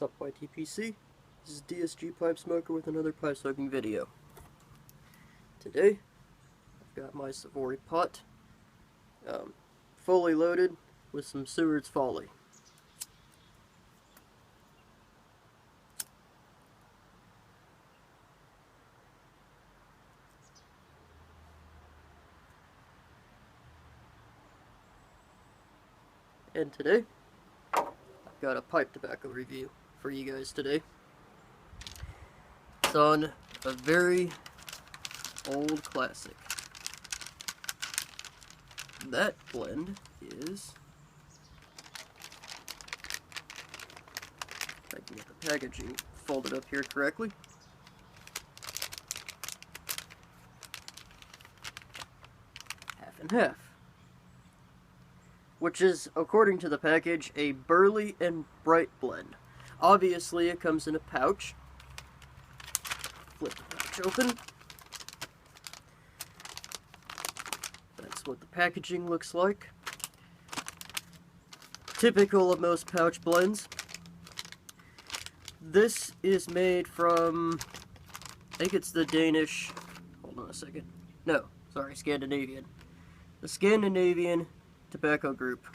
What's up, YTPC? This is DSG Pipe Smoker with another pipe smoking video. Today, I've got my Savory pot, fully loaded with some Seward's Folly. And today, I've got a pipe tobacco review for you guys today. It's on a very old classic. That blend is, if I can get the packaging folded up here correctly, Half and Half, which is, according to the package, a Burley and Bright blend. Obviously, it comes in a pouch. Flip the pouch open. That's what the packaging looks like. Typical of most pouch blends. This is made from, I think it's the Danish, hold on a second. No, sorry, Scandinavian. The Scandinavian Tobacco Group,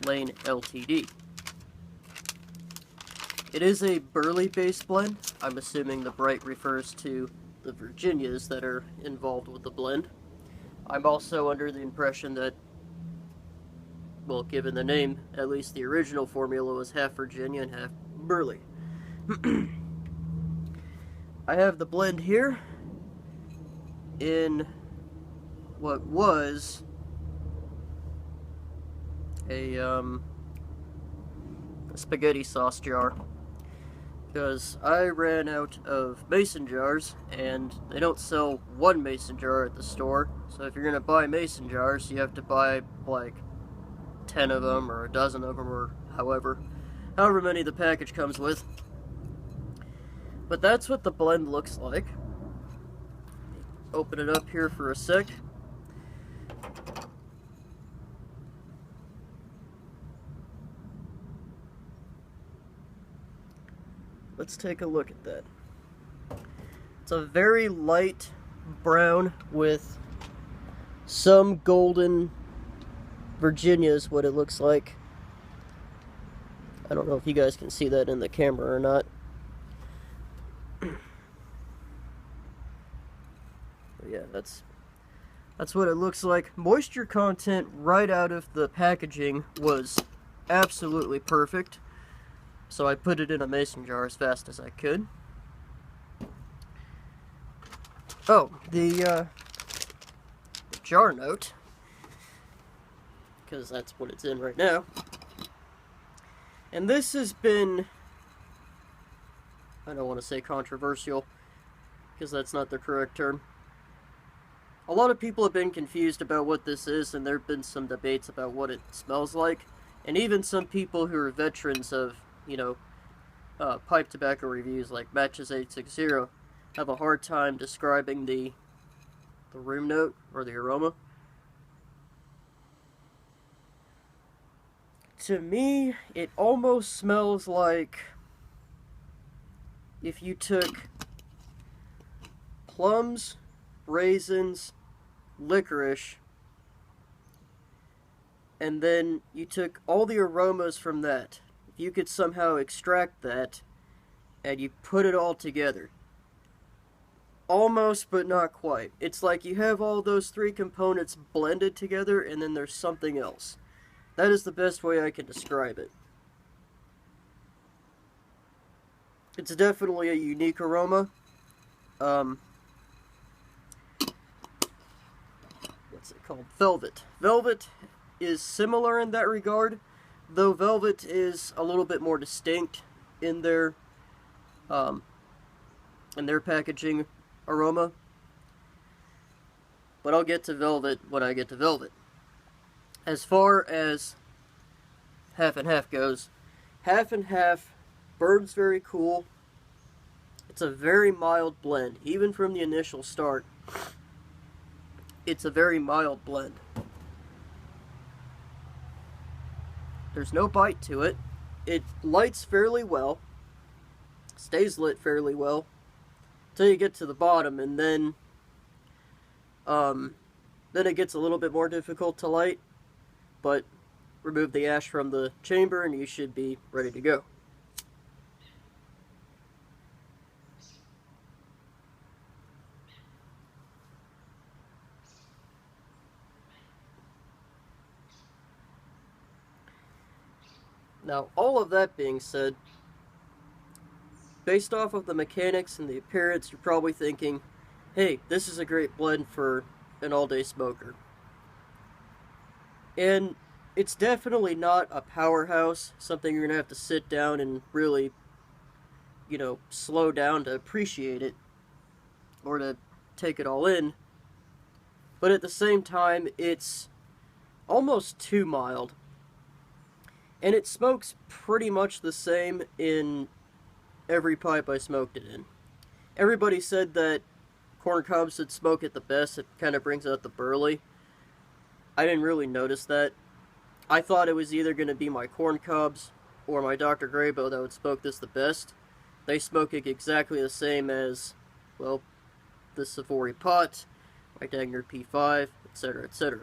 Lane Ltd. It is a Burley-based blend. I'm assuming the Bright refers to the Virginias that are involved with the blend. I'm also under the impression that, well, given the name, at least the original formula was half Virginia and half Burley. I have the blend here in what was a spaghetti sauce jar, because I ran out of mason jars, and they don't sell one mason jar at the store. So if you're gonna buy mason jars, you have to buy like 10 of them or a dozen of them, or however many the package comes with. But that's what the blend looks like. Open it up here for a sec. Let's take a look at that. It's a very light brown with some golden Virginia is what it looks like. I don't know if you guys can see that in the camera or not. But yeah, that's what it looks like. Moisture content right out of the packaging was absolutely perfect. So I put it in a mason jar as fast as I could. Oh, the jar note, because that's what it's in right now. And this has been, I don't want to say controversial, because that's not the correct term. A lot of people have been confused about what this is, and there have been some debates about what it smells like. And even some people who are veterans of, you know, pipe tobacco reviews like Matches860 have a hard time describing the room note or the aroma. To me, it almost smells like if you took plums, raisins, licorice, and then you took all the aromas from that. If you could somehow extract that and you put it all together. Almost, but not quite. It's like you have all those three components blended together and then there's something else. That is the best way I can describe it. It's definitely a unique aroma. What's it called? Velvet. Velvet is similar in that regard, though Velvet is a little bit more distinct in their packaging aroma. But I'll get to Velvet when I get to Velvet. As far as Half and Half goes, Half and Half burns very cool. It's a very mild blend, even from the initial start. It's a very mild blend. There's no bite to it. it lights fairly well, stays lit fairly well, till you get to the bottom, and then it gets a little bit more difficult to light, but remove the ash from the chamber and you should be ready to go. Now, all of that being said, based off of the mechanics and the appearance, you're probably thinking, hey, this is a great blend for an all-day smoker. And it's definitely not a powerhouse, something you're going to have to sit down and really, slow down to appreciate it, or to take it all in. But at the same time, it's almost too mild. And it smokes pretty much the same in every pipe I smoked it in. Everybody said that corn cobs would smoke it the best. It kind of brings out the burley. I didn't really notice that. I thought it was either going to be my corn cobs or my Dr. Graybo that would smoke this the best. They smoke it exactly the same as, well, the Savory Pot, my Dagner P5, etc., etc.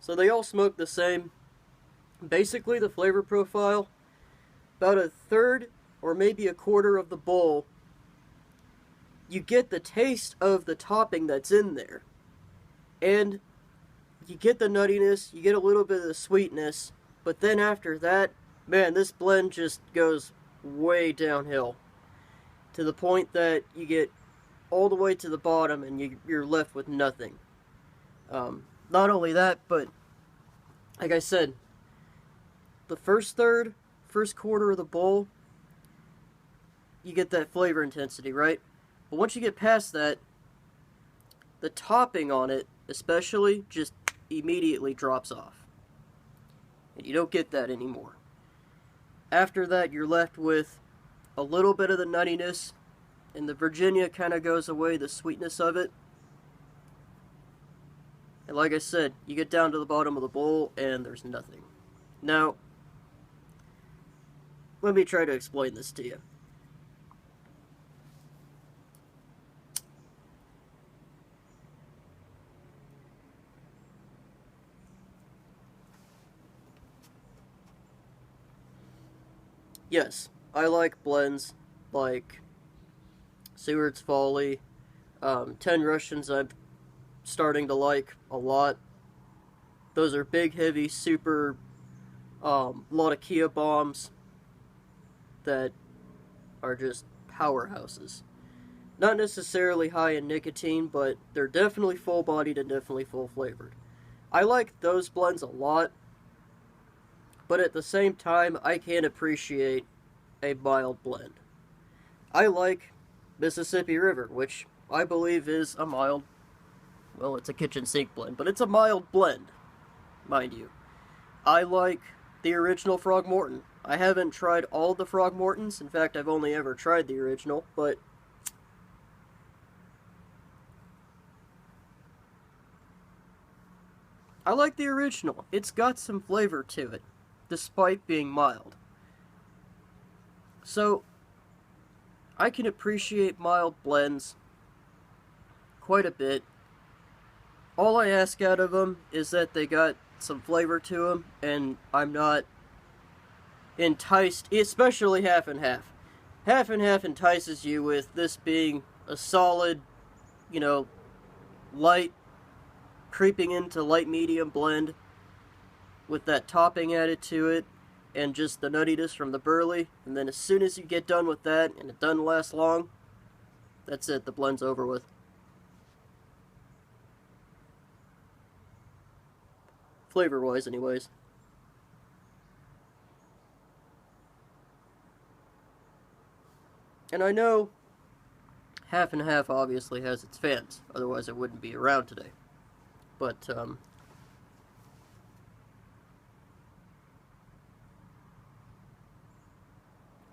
So they all smoke the same. Basically, the flavor profile, about a third or maybe a quarter of the bowl, you get the taste of the topping that's in there. And you get the nuttiness, you get a little bit of the sweetness, but then after that, man, this blend just goes way downhill. To the point that you get all the way to the bottom and you're left with nothing. Not only that, but like I said, the first quarter of the bowl, you get that flavor intensity, right? But once you get past that, the topping on it, especially, just immediately drops off. And you don't get that anymore. After that, you're left with a little bit of the nuttiness, and the Virginia kind of goes away, the sweetness of it. And like I said, you get down to the bottom of the bowl and there's nothing. Now, let me try to explain this to you. Yes, I like blends like Seward's Folly, 10 Russians I'm starting to like a lot. Those are big, heavy, super, lot of Kia bombs that are just powerhouses. Not necessarily high in nicotine, but they're definitely full-bodied and definitely full-flavored. I like those blends a lot, but at the same time, I can't appreciate a mild blend. I like Mississippi River, which I believe is a mild, well, it's a kitchen sink blend, but it's a mild blend, mind you. I like the original Frogmorton. I haven't tried all the Frogmortons. In fact, I've only ever tried the original, but I like the original. It's got some flavor to it, despite being mild. So, I can appreciate mild blends quite a bit. All I ask out of them is that they got some flavor to them, and I'm not enticed, especially half and half. Half and half entices you with this being a solid, light, creeping into light medium blend with that topping added to it and just the nuttiness from the burley. And then as soon as you get done with that, and it doesn't last long, that's it, the blend's over with. Flavor-wise, anyways. And I know half and half obviously has its fans, otherwise it wouldn't be around today. But,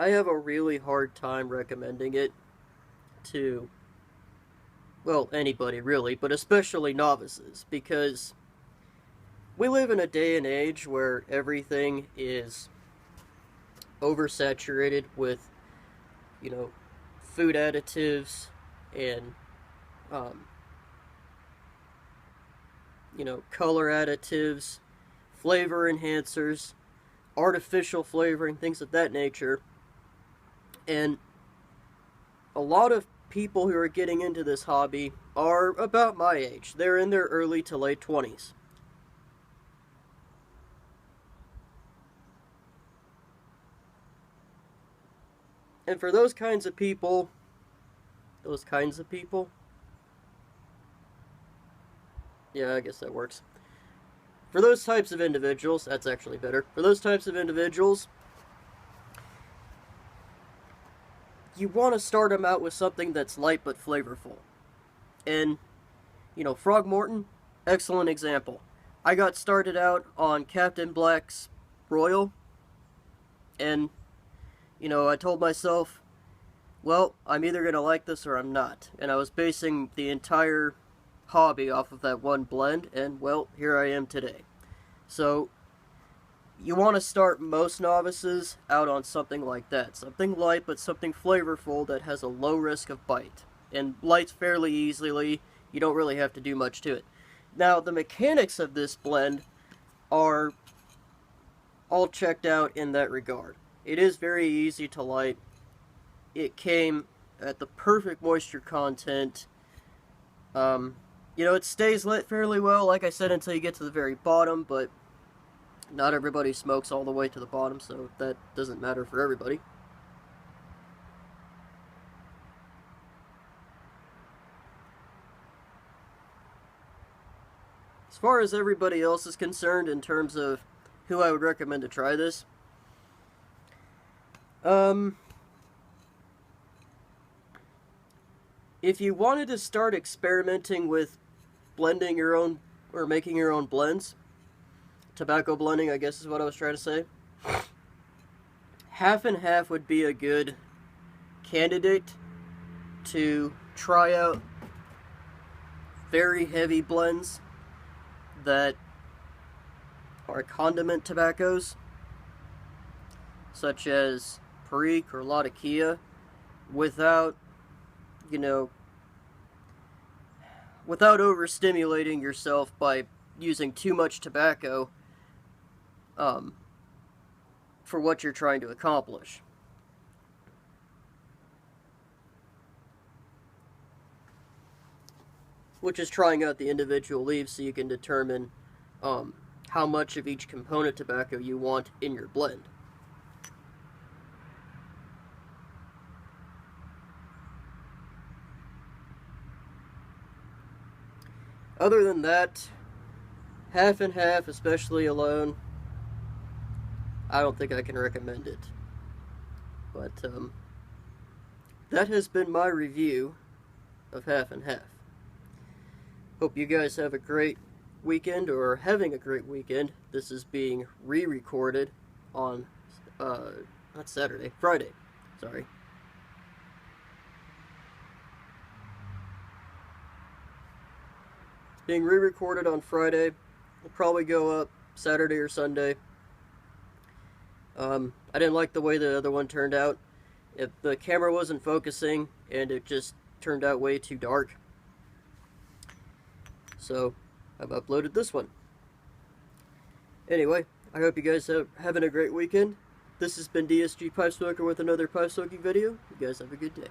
I have a really hard time recommending it to, well, anybody really, but especially novices, because we live in a day and age where everything is oversaturated with, you know, food additives and, um, you know, color additives, flavor enhancers, artificial flavoring, things of that nature. And a lot of people who are getting into this hobby are about my age. They're in their early to late 20s. And for those kinds of people, yeah, I guess that works. For those types of individuals, that's actually better. For those types of individuals, you want to start them out with something that's light but flavorful. And, you know, Frogmorton, excellent example. I got started out on Captain Black's Royal, and, you know, I told myself, well, I'm either going to like this or I'm not. And I was basing the entire hobby off of that one blend, and, well, here I am today. So, you want to start most novices out on something like that. Something light, but something flavorful that has a low risk of bite. And lights fairly easily, you don't really have to do much to it. Now, the mechanics of this blend are all checked out in that regard. It is very easy to light. It came at the perfect moisture content. You know, it stays lit fairly well, like I said, until you get to the very bottom, but not everybody smokes all the way to the bottom, so that doesn't matter for everybody. As far as everybody else is concerned, in terms of who I would recommend to try this, if you wanted to start experimenting with blending your own, or making your own blends, tobacco blending, I guess is what I was trying to say, Half and Half would be a good candidate to try out very heavy blends that are condiment tobaccos, such as Perique or Latakia, without, you know, without overstimulating yourself by using too much tobacco for what you're trying to accomplish. Which is trying out the individual leaves so you can determine how much of each component tobacco you want in your blend. Other than that, Half and Half, especially alone, I don't think I can recommend it. But that has been my review of Half and Half. Hope you guys have a great weekend, or are having a great weekend. This is being re-recorded on, not Saturday, Friday, sorry. It's being re-recorded on Friday. It'll probably go up Saturday or Sunday. I didn't like the way the other one turned out. The camera wasn't focusing, and it just turned out way too dark. So, I've uploaded this one. Anyway, I hope you guys are having a great weekend. This has been DSG Pipe Smoker with another pipe smoking video. You guys have a good day.